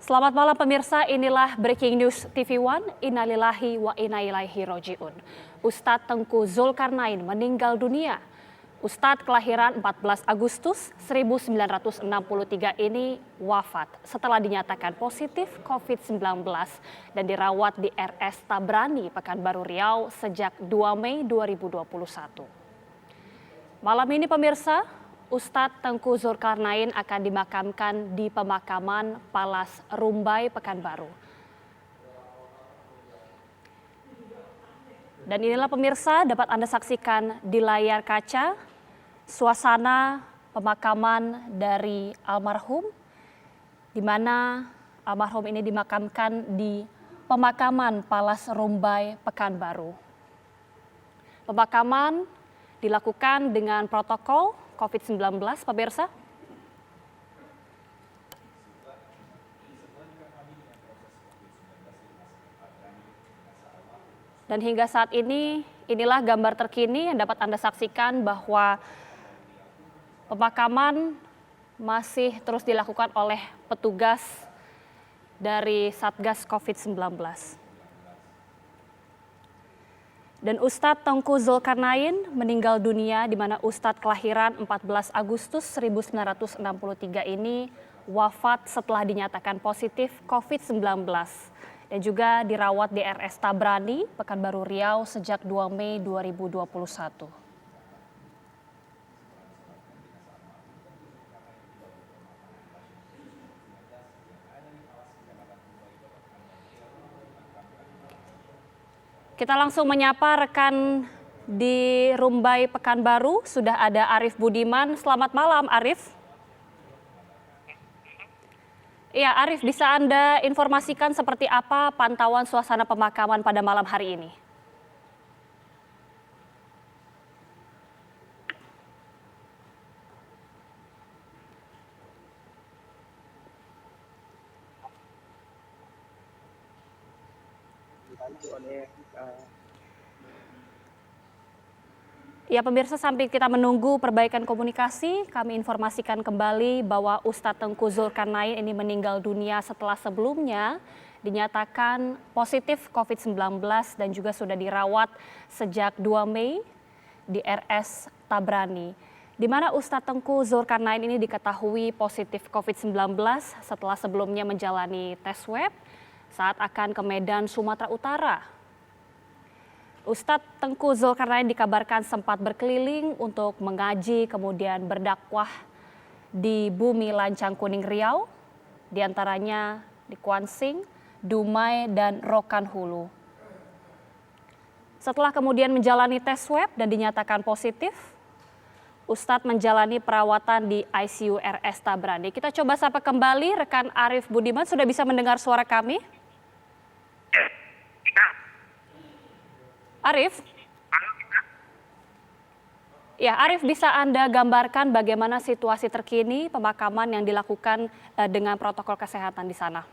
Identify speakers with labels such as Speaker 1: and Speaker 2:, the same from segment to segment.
Speaker 1: Selamat malam pemirsa, inilah Breaking News TV One, Innalillahi wa inna ilaihi roji'un. Ustadz Tengku Zulkarnain meninggal dunia. Ustadz kelahiran 14 Agustus 1963 ini wafat setelah dinyatakan positif COVID-19 dan dirawat di RS Tabrani, Pekanbaru Riau sejak 2 Mei 2021. Malam ini pemirsa, Ustadz Tengku Zulkarnain akan dimakamkan di pemakaman Palas Rumbai, Pekanbaru. Dan inilah pemirsa dapat Anda saksikan di layar kaca suasana pemakaman dari almarhum, di mana almarhum ini dimakamkan di pemakaman Palas Rumbai, Pekanbaru. Pemakaman dilakukan dengan protokol COVID-19, pemirsa. Dan hingga saat ini, inilah gambar terkini yang dapat Anda saksikan bahwa pemakaman masih terus dilakukan oleh petugas dari Satgas COVID-19. Dan Ustadz Tengku Zulkarnain meninggal dunia di mana Ustadz kelahiran 14 Agustus 1963 ini wafat setelah dinyatakan positif COVID-19 dan juga dirawat di RS Tabrani, Pekanbaru Riau sejak 2 Mei 2021. Kita langsung menyapa rekan di Rumbai Pekanbaru, sudah ada Arif Budiman. Selamat malam Arif. Iya Arif, bisa Anda informasikan seperti apa pantauan suasana pemakaman pada malam hari ini? Ya pemirsa, sambil kita menunggu perbaikan komunikasi, kami informasikan kembali bahwa Ustadz Tengku Zulkarnain ini meninggal dunia setelah sebelumnya dinyatakan positif COVID-19 dan juga sudah dirawat sejak 2 Mei di RS Tabrani. Di mana Ustadz Tengku Zulkarnain ini diketahui positif COVID-19 setelah sebelumnya menjalani tes swab saat akan ke Medan, Sumatera Utara. Ustadz Tengku Zulkarnain dikabarkan sempat berkeliling untuk mengaji kemudian berdakwah di Bumi Lancang Kuning Riau, diantaranya di Kuansing, Dumai, dan Rokan Hulu. Setelah kemudian menjalani tes swab dan dinyatakan positif, Ustadz menjalani perawatan di ICU RS Tabrani. Kita coba sapa kembali rekan Arif Budiman, sudah bisa mendengar suara kami? Arif? Ya, Arif, bisa Anda gambarkan bagaimana situasi terkini pemakaman yang dilakukan dengan protokol kesehatan di sana?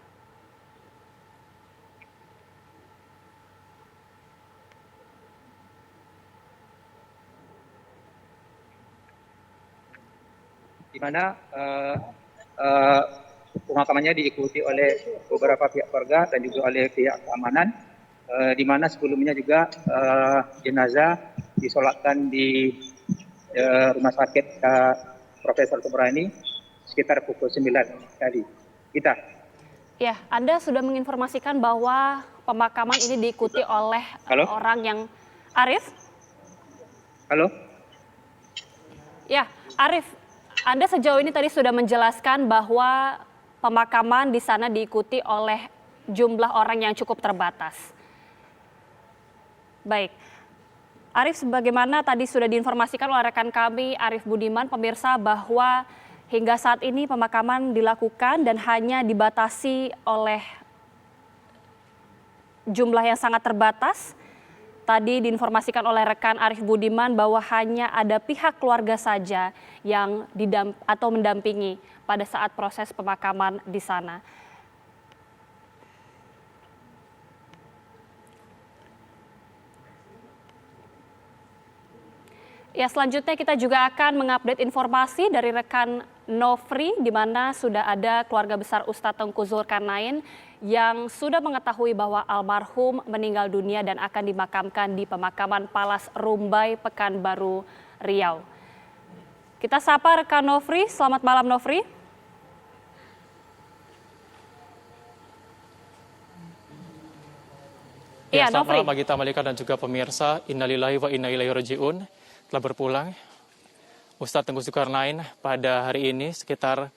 Speaker 2: Di mana pemakamannya diikuti oleh beberapa pihak keluarga dan juga oleh pihak keamanan, di mana sebelumnya juga jenazah disolatkan di rumah sakit Profesor Tabrani sekitar pukul 9 tadi.
Speaker 1: Ya, Anda sudah menginformasikan bahwa pemakaman ini diikuti oleh orang yang... Arif?
Speaker 2: Halo?
Speaker 1: Ya, Arif, Anda sejauh ini tadi sudah menjelaskan bahwa pemakaman di sana diikuti oleh jumlah orang yang cukup terbatas. Baik, Arif, sebagaimana tadi sudah diinformasikan oleh rekan kami Arif Budiman, pemirsa, bahwa hingga saat ini pemakaman dilakukan dan hanya dibatasi oleh jumlah yang sangat terbatas. Tadi diinformasikan oleh rekan Arif Budiman bahwa hanya ada pihak keluarga saja yang mendampingi pada saat proses pemakaman di sana. Ya, selanjutnya kita juga akan mengupdate informasi dari rekan Nofri, di mana sudah ada keluarga besar Ustadz Tengku Zulkarnain yang sudah mengetahui bahwa almarhum meninggal dunia dan akan dimakamkan di pemakaman Palas Rumbai, Pekanbaru, Riau. Kita sapa rekan Nofri, selamat malam Nofri.
Speaker 3: Ya, selamat malam bagi Malika dan juga pemirsa. Innalillahi wa inna ilaihi rajiun. Telah berpulang Ustadz Tengku Zulkarnain pada hari ini sekitar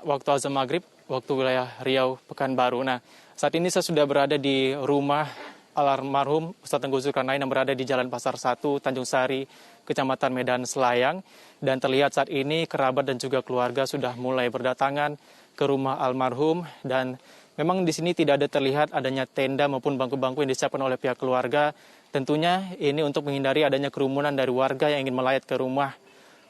Speaker 3: waktu azan maghrib, waktu wilayah Riau, Pekanbaru. Nah, saat ini saya sudah berada di rumah almarhum Ustadz Tengku Zulkarnain yang berada di Jalan Pasar 1, Tanjung Sari, Kecamatan Medan Selayang. Dan terlihat saat ini kerabat dan juga keluarga sudah mulai berdatangan ke rumah almarhum, dan memang di sini tidak ada terlihat adanya tenda maupun bangku-bangku yang disiapkan oleh pihak keluarga. Tentunya ini untuk menghindari adanya kerumunan dari warga yang ingin melayat ke rumah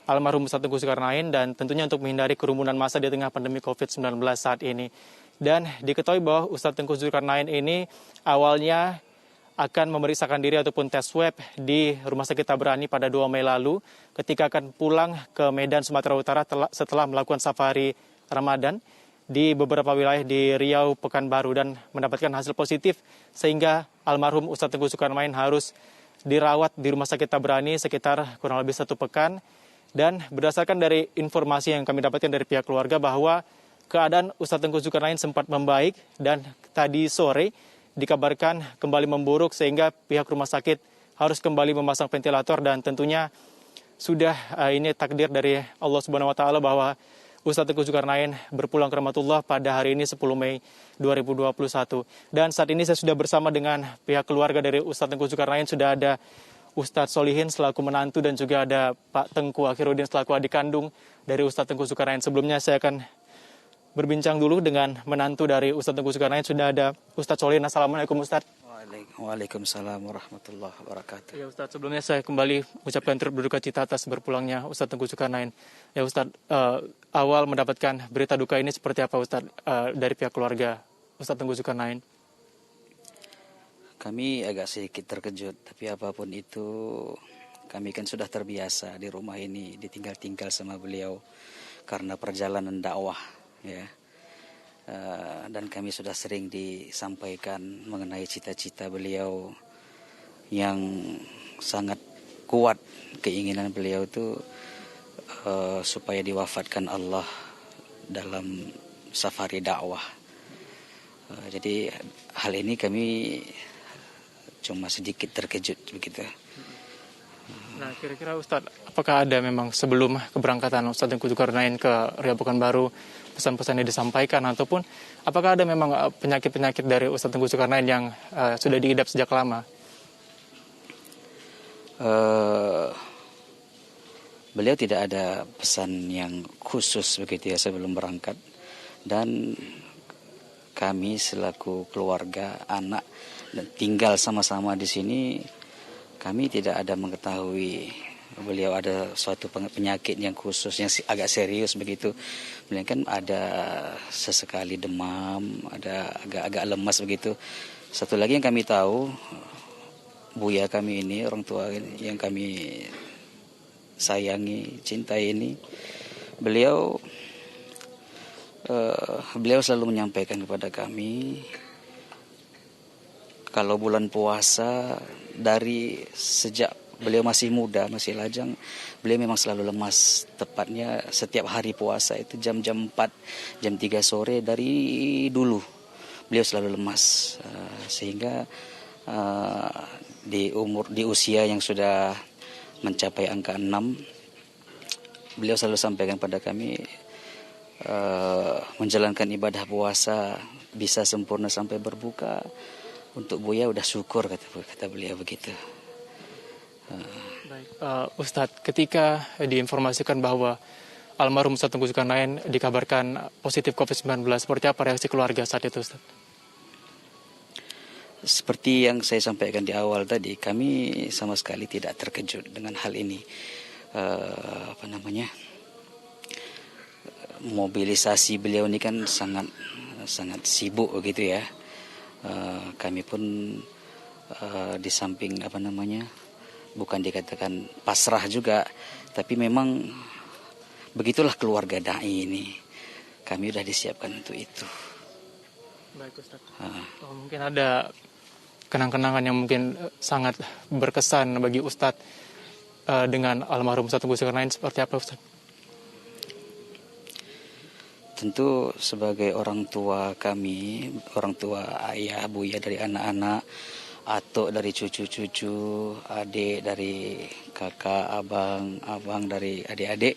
Speaker 3: almarhum Ustadz Tengku Zulkarnain, dan tentunya untuk menghindari kerumunan massa di tengah pandemi COVID-19 saat ini. Dan diketahui bahwa Ustadz Tengku Zulkarnain ini awalnya akan memeriksakan diri ataupun tes swab di Rumah Sakit Tabrani pada 2 Mei lalu ketika akan pulang ke Medan, Sumatera Utara setelah melakukan safari Ramadan di beberapa wilayah di Riau, Pekanbaru, dan mendapatkan hasil positif sehingga almarhum Ustadz Tengku Zulkarnain harus dirawat di Rumah Sakit Tabrani sekitar kurang lebih 1 pekan. Dan berdasarkan dari informasi yang kami dapatkan dari pihak keluarga bahwa keadaan Ustadz Tengku Zulkarnain sempat membaik dan tadi sore dikabarkan kembali memburuk sehingga pihak rumah sakit harus kembali memasang ventilator, dan tentunya sudah ini takdir dari Allah Subhanahu wa taala bahwa Ustadz Tengku Zulkarnain berpulang ke rahmatullah pada hari ini 10 Mei 2021. Dan saat ini saya sudah bersama dengan pihak keluarga dari Ustadz Tengku Zulkarnain. Sudah ada Ustadz Solihin selaku menantu dan juga ada Pak Tengku Akhiruddin selaku adik kandung dari Ustadz Tengku Zulkarnain. Sebelumnya saya akan berbincang dulu dengan menantu dari Ustadz Tengku Zulkarnain. Sudah ada Ustadz Solihin. Assalamualaikum Ustadz.
Speaker 4: Waalaikumsalam warahmatullahi wabarakatuh.
Speaker 3: Ya Ustadz, sebelumnya saya kembali mengucapkan turut berduka cita atas berpulangnya Ustadz Tengku Zulkarnain. Ya Ustadz, awal mendapatkan berita duka ini seperti apa Ustadz dari pihak keluarga Ustadz Tengku Zulkarnain?
Speaker 4: Kami agak sedikit terkejut, tapi apapun itu kami kan sudah terbiasa di rumah ini ditinggal-tinggal sama beliau karena perjalanan dakwah, ya. Dan kami sudah sering disampaikan mengenai cita-cita beliau yang sangat kuat, keinginan beliau itu supaya diwafatkan Allah dalam safari dakwah. Jadi hal ini kami cuma sedikit terkejut begitu.
Speaker 3: Nah, kira-kira Ustadz, apakah ada memang sebelum keberangkatan Ustadz Tengku Zulkarnain ke Riau Pekanbaru pesan-pesan yang disampaikan, ataupun apakah ada memang penyakit-penyakit dari Ustadz Tengku Zulkarnain yang sudah diidap sejak lama?
Speaker 4: Beliau tidak ada pesan yang khusus begitu ya sebelum berangkat, dan kami selaku keluarga, anak, dan tinggal sama-sama di sini, kami tidak ada mengetahui beliau ada suatu penyakit yang khusus, yang agak serius begitu. Beliau kan ada sesekali demam, ada agak-agak lemas begitu. Satu lagi yang kami tahu, buya kami ini, orang tua yang kami sayangi, cintai ini, beliau selalu menyampaikan kepada kami kalau bulan puasa, dari sejak beliau masih muda, masih lajang, beliau memang selalu lemas. Tepatnya setiap hari puasa itu jam-jam 4, jam 3 sore dari dulu beliau selalu lemas. Sehingga di usia yang sudah mencapai angka 6, beliau selalu sampaikan pada kami, menjalankan ibadah puasa bisa sempurna sampai berbuka, untuk Buya udah syukur, kata beliau begitu.
Speaker 3: Baik, Ustadz, ketika diinformasikan bahwa almarhum Ustadz Tengku Zulkarnain dikabarkan positif COVID-19, seperti apa reaksi keluarga saat itu, Ustadz?
Speaker 4: Seperti yang saya sampaikan di awal tadi, kami sama sekali tidak terkejut dengan hal ini. Mobilisasi beliau ini kan sangat sibuk begitu ya. Kami pun di samping bukan dikatakan pasrah juga, tapi memang begitulah keluarga dai ini. Kami sudah disiapkan untuk itu.
Speaker 3: Baik Ustaz. Mungkin ada kenang-kenangan yang mungkin sangat berkesan bagi Ustadz dengan almarhum Ustadz Tengku Zulkarnain seperti apa Ustadz?
Speaker 4: Tentu sebagai orang tua kami, orang tua ayah, buya dari anak-anak, atuk dari cucu-cucu, adik dari kakak, abang dari adik-adik,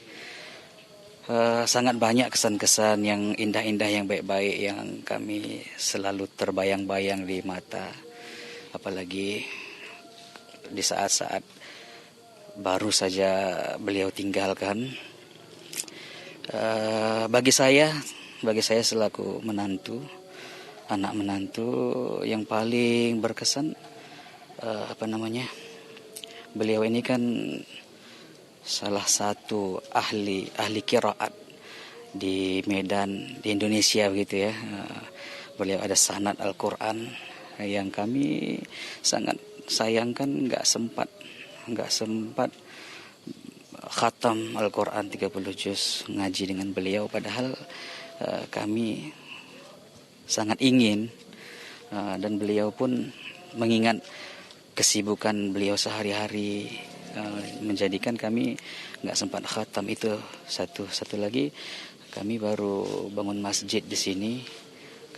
Speaker 4: sangat banyak kesan-kesan yang indah-indah, yang baik-baik yang kami selalu terbayang-bayang di mata. Apalagi di saat-saat baru saja beliau tinggalkan. Bagi saya selaku menantu, anak menantu, yang paling berkesan beliau ini kan salah satu ahli qiraat di Medan, di Indonesia begitu ya. Beliau ada sanad Al-Quran yang kami sangat sayangkan nggak sempat khatam Al-Quran 30 juz ngaji dengan beliau, padahal kami sangat ingin, dan beliau pun mengingat kesibukan beliau sehari-hari, menjadikan kami nggak sempat khatam. Itu satu lagi, kami baru bangun masjid di sini.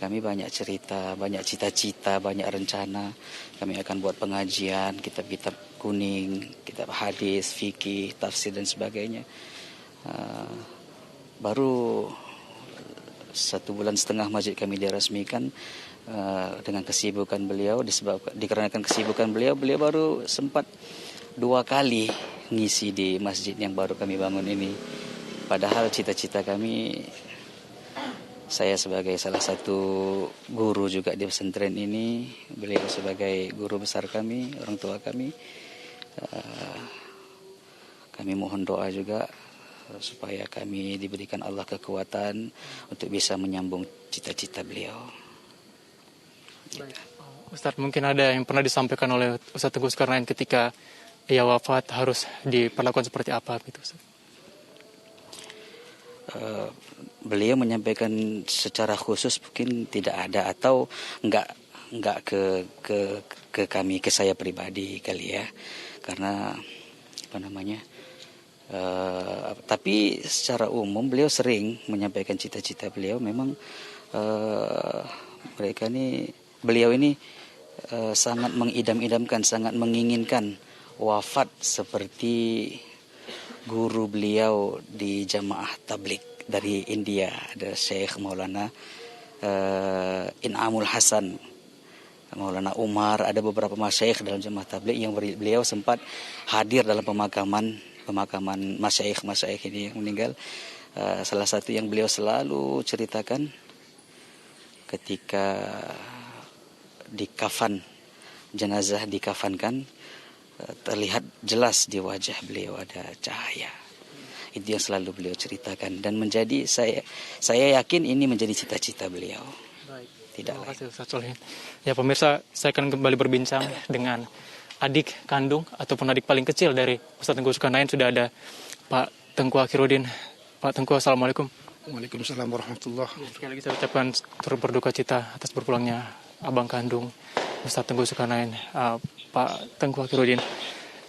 Speaker 4: Kami banyak cerita, banyak cita-cita, banyak rencana. Kami akan buat pengajian, kitab-kitab kuning, kitab hadis, fikih, tafsir dan sebagainya. Baru 1,5 bulan masjid kami diresmikan. Dengan kesibukan beliau, dikarenakan kesibukan beliau baru sempat 2 kali ngisi di masjid yang baru kami bangun ini. Padahal cita-cita kami, saya sebagai salah satu guru juga di pesantren ini, beliau sebagai guru besar kami, orang tua kami, kami mohon doa juga supaya kami diberikan Allah kekuatan untuk bisa menyambung cita-cita beliau.
Speaker 3: Ustadz, mungkin ada yang pernah disampaikan oleh Ustadz Tengku Zulkarnain ketika ia wafat harus diperlakukan seperti apa gitu Ustadz?
Speaker 4: Beliau menyampaikan secara khusus mungkin tidak ada, atau enggak ke kami, ke saya pribadi kali ya, karena tapi secara umum beliau sering menyampaikan cita-cita beliau. Memang beliau ini sangat mengidam-idamkan, sangat menginginkan wafat seperti guru beliau di jamaah tabligh dari India, ada Syekh Maulana In'amul Hasan, Maulana Umar, ada beberapa masyayikh dalam jamaah tabligh yang beliau sempat hadir dalam pemakaman masyayikh ini yang meninggal. Salah satu yang beliau selalu ceritakan ketika jenazah dikafankan, terlihat jelas di wajah beliau ada cahaya. Itu yang selalu beliau ceritakan, dan menjadi saya yakin ini menjadi cita-cita beliau.
Speaker 3: Baik.
Speaker 4: Tidak
Speaker 3: Terima
Speaker 4: lain.
Speaker 3: kasih Ustaz Solihin. Ya pemirsa, saya akan kembali berbincang dengan adik kandung ataupun adik paling kecil dari Ustadz Tengku Zulkarnain. Sudah ada Pak Tengku Akhiruddin. Pak Tengku, assalamualaikum.
Speaker 5: Waalaikumsalam warahmatullahi.
Speaker 3: Sekali lagi saya ucapkan turut berduka cita atas berpulangnya abang kandung Ustadz Tengku Zulkarnain, Pak Tengku Akhiruddin.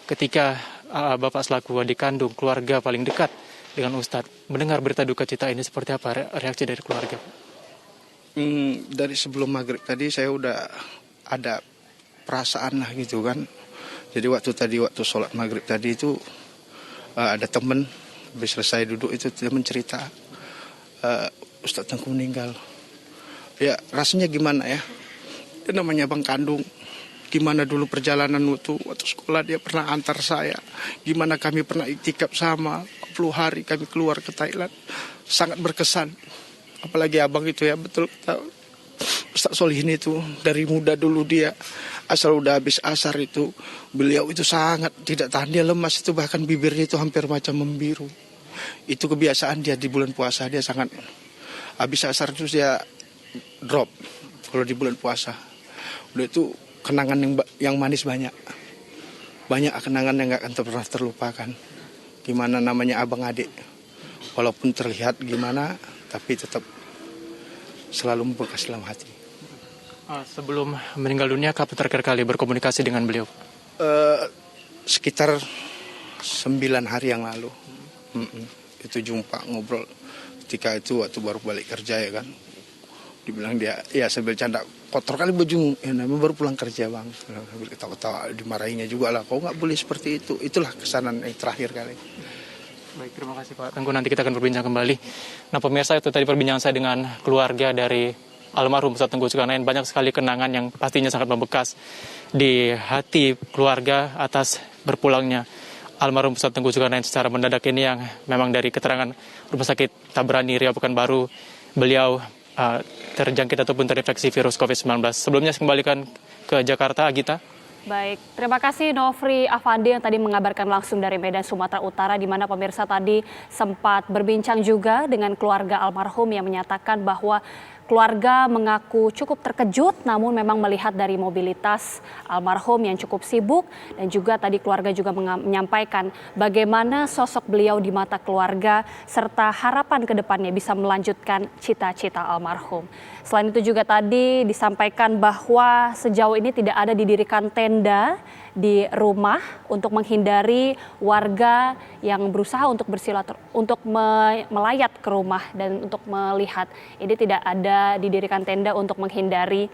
Speaker 3: Ketika Bapak selaku adik kandung, keluarga paling dekat dengan Ustadz, mendengar berita duka cita ini, seperti apa reaksi dari keluarga?
Speaker 5: Dari sebelum maghrib tadi saya udah ada perasaan lah gitu kan. Jadi waktu sholat maghrib tadi itu ada temen habis selesai duduk itu temen cerita Ustadz Tengku meninggal. Ya rasanya gimana ya? Dia namanya bang kandung. Gimana dulu perjalanan waktu sekolah dia pernah antar saya. Gimana kami pernah iktikaf sama 40 hari kami keluar ke Thailand. Sangat berkesan. Apalagi abang itu ya, betul Ustaz Solihin itu dari muda dulu dia asal udah habis asar itu beliau itu sangat tidak tahan, dia lemas itu, bahkan bibirnya itu hampir macam membiru. Itu kebiasaan dia di bulan puasa, dia sangat habis asar terus dia drop kalau di bulan puasa. Udah itu kenangan yang manis banyak. banyak kenangan yang nggak akan pernah terlupakan. Gimana namanya abang adik, walaupun terlihat gimana, tapi tetap selalu membekas dalam hati.
Speaker 3: Sebelum meninggal dunia, kapan terakhir kali berkomunikasi dengan beliau?
Speaker 5: Sekitar 9 hari yang lalu. Itu jumpa ngobrol ketika itu waktu baru balik kerja ya kan. Dibilang dia, ya sambil canda, kotor kali baju, ya namanya baru pulang kerja bang. Sambil ketawa-tawa, dimarahinya juga lah, kau nggak boleh seperti itu. Itulah kesanan yang terakhir kali.
Speaker 3: Baik, terima kasih Pak Tengku, nanti kita akan berbincang kembali. Nah pemirsa, itu tadi perbincangan saya dengan keluarga dari almarhum Ustadz Tengku Zulkarnain. Banyak sekali kenangan yang pastinya sangat membekas di hati keluarga atas berpulangnya almarhum Ustadz Tengku Zulkarnain secara mendadak ini, yang memang dari keterangan Rumah Sakit Tabrani Riau Pekanbaru, beliau terjangkit ataupun terinfeksi virus COVID-19. Sebelumnya saya kembalikan ke Jakarta, Agita.
Speaker 1: Baik, terima kasih Nofri Afandi yang tadi mengabarkan langsung dari Medan, Sumatera Utara, di mana pemirsa tadi sempat berbincang juga dengan keluarga almarhum yang menyatakan bahwa keluarga mengaku cukup terkejut, namun memang melihat dari mobilitas almarhum yang cukup sibuk, dan juga tadi keluarga juga menyampaikan bagaimana sosok beliau di mata keluarga serta harapan ke depannya bisa melanjutkan cita-cita almarhum. Selain itu juga tadi disampaikan bahwa sejauh ini tidak ada didirikan tenda di rumah untuk menghindari warga yang berusaha untuk untuk melayat ke rumah dan untuk melihat. Ini tidak ada didirikan tenda untuk menghindari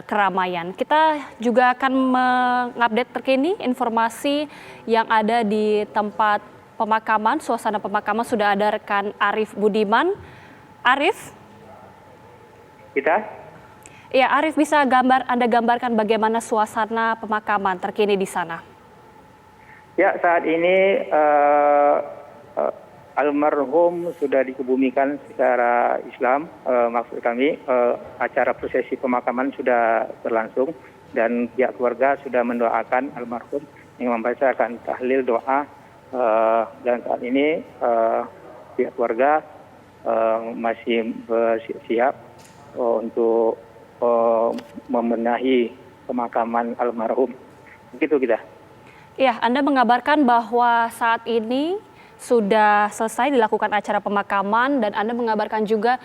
Speaker 1: keramaian. Kita juga akan mengupdate terkini informasi yang ada di tempat pemakaman. Suasana pemakaman sudah ada rekan Arif Budiman. Arif?
Speaker 2: Kita?
Speaker 1: Ya, Arif, bisa Anda gambarkan bagaimana suasana pemakaman terkini di sana?
Speaker 2: Ya, saat ini almarhum sudah dikebumikan secara Islam. Maksud kami acara prosesi pemakaman sudah berlangsung dan pihak keluarga sudah mendoakan almarhum yang membacakan tahlil doa, dan saat ini pihak keluarga masih bersiap untuk membenahi pemakaman almarhum. Begitu kita.
Speaker 1: Ya, Anda mengabarkan bahwa saat ini sudah selesai dilakukan acara pemakaman, dan Anda mengabarkan juga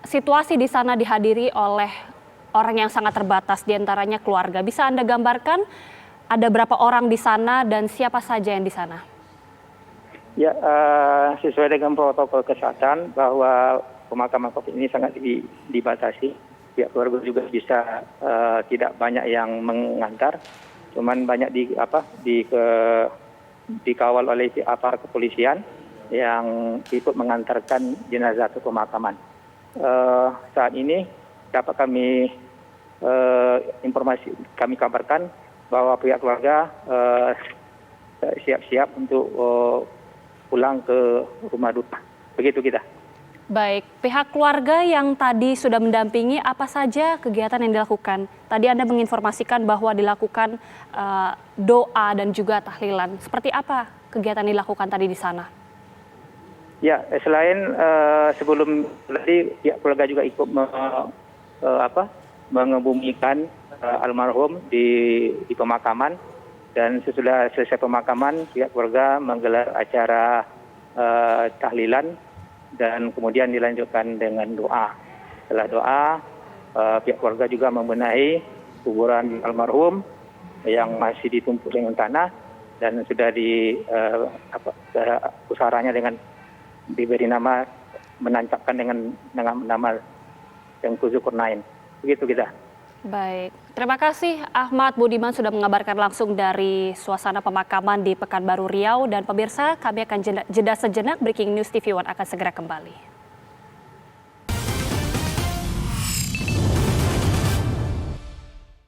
Speaker 1: situasi di sana dihadiri oleh orang yang sangat terbatas, diantaranya keluarga. Bisa Anda gambarkan ada berapa orang di sana dan siapa saja yang di sana?
Speaker 2: Ya, sesuai dengan protokol kesehatan bahwa pemakaman COVID ini sangat dibatasi. Pihak keluarga juga bisa tidak banyak yang mengantar, cuman banyak dikawal oleh aparat kepolisian yang ikut mengantarkan jenazah ke pemakaman. Saat ini dapat kami kami kabarkan bahwa pihak keluarga siap-siap untuk pulang ke rumah duka. Begitu kita.
Speaker 1: Baik, pihak keluarga yang tadi sudah mendampingi, apa saja kegiatan yang dilakukan? Tadi Anda menginformasikan bahwa dilakukan doa dan juga tahlilan. Seperti apa kegiatan yang dilakukan tadi di sana?
Speaker 2: Ya, selain sebelum tadi pihak keluarga juga ikut mengebumikan almarhum di pemakaman, dan sesudah selesai pemakaman pihak keluarga menggelar acara tahlilan dan kemudian dilanjutkan dengan doa. Setelah doa, pihak keluarga juga membenahi kuburan almarhum yang masih ditumpuk dengan tanah dan sudah pusaranya dengan diberi nama, menancapkan dengan nama Tengku Zulkarnain. Begitu kita.
Speaker 1: Baik, terima kasih Ahmad Budiman sudah mengabarkan langsung dari suasana pemakaman di Pekanbaru Riau. Dan pemirsa, kami akan jeda sejenak. Breaking News TV One akan segera kembali.